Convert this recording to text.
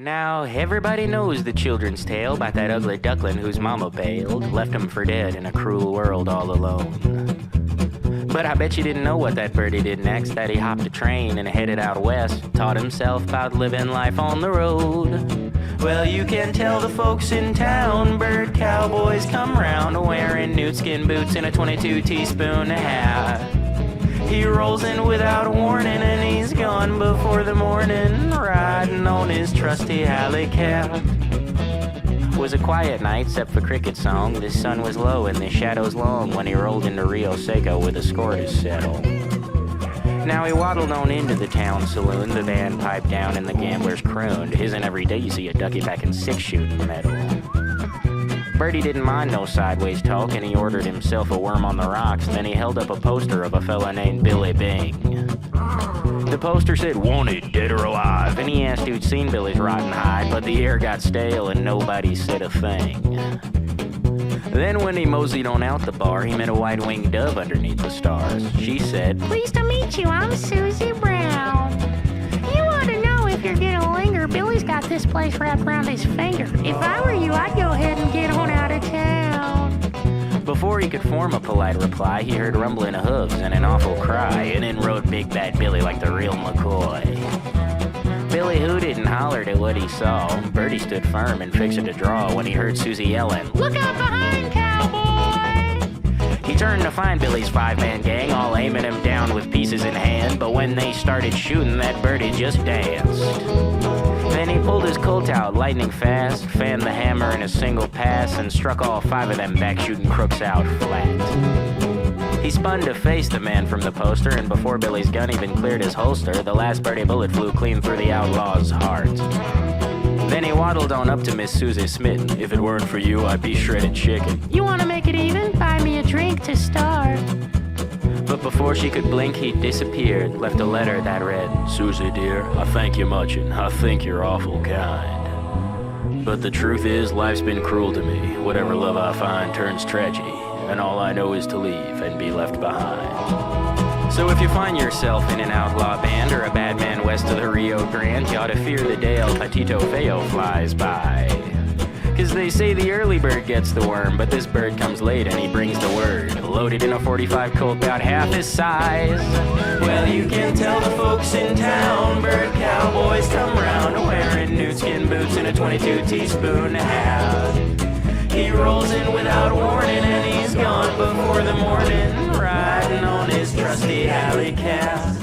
Now, everybody knows the children's tale about that ugly duckling whose mama bailed, left him for dead in a cruel world all alone. But I bet you didn't know what that birdie did next, that he hopped a train and headed out west, taught himself about living life on the road. Well, you can tell the folks in town, bird cowboys come round, wearing newt skin boots and a 22-teaspoon hat. He rolls in without warning and he's gone before the morning, riding on his trusty alley cat. It was a quiet night except for cricket song. The sun was low and the shadows long when he rolled into Rio Seco with a score to settle. Now he waddled on into the town saloon, the band piped down and the gamblers crooned. Isn't every day you see a ducky packing six-shooting medal. Birdie didn't mind no sideways talk, and he ordered himself a worm on the rocks. Then he held up a poster of a fella named Billy Bing. The poster said, "Wanted, dead or alive," and he asked who'd seen Billy's rotten hide, but the air got stale and nobody said a thing. Then when he moseyed on out the bar, he met a white-winged dove underneath the stars. She said, "Pleased to meet you, I'm Susie Brown. You ought to know if you're gonna linger, Billy's got this place wrapped around his finger. If I were you, I'd go ahead and get on out of town." Before he could form a polite reply, he heard rumbling of hooves and an awful cry, and in rode Big Bad Billy like the real McCoy. Billy hooted and hollered at what he saw. Birdie stood firm and fixed to draw when he heard Susie yelling, "Look out behind, cowboy!" He turned to find Billy's five-man gang, all aiming him down with pieces in hand, but when they started shooting, that birdie just danced. Then he pulled his Colt out lightning fast, fanned the hammer in a single pass, and struck all five of them back-shooting crooks out flat. He spun to face the man from the poster, and before Billy's gun even cleared his holster, the last birdie bullet flew clean through the outlaw's heart. Then he waddled on up to Miss Susie Smitten. "If it weren't for you, I'd be shredded chicken. You wanna make it even? Buy me a drink to start." But before she could blink, he disappeared, left a letter that read, "Susie dear, I thank you much and I think you're awful kind. But the truth is, life's been cruel to me. Whatever love I find turns tragedy, and all I know is to leave and be left behind. So if you find yourself in an outlaw band or a bad man west of the Rio Grande, you ought to fear the day El Patito Feo flies by. 'Cause they say the early bird gets the worm, but this bird comes late and he brings the word, loaded in a 45 Colt about half his size. Well, you can tell the folks in town, bird cowboys come round, wearing newt skin boots and a 22-teaspoon hat. He rolls in without warning and he's gone before the morning, riding on his trusty alley cat.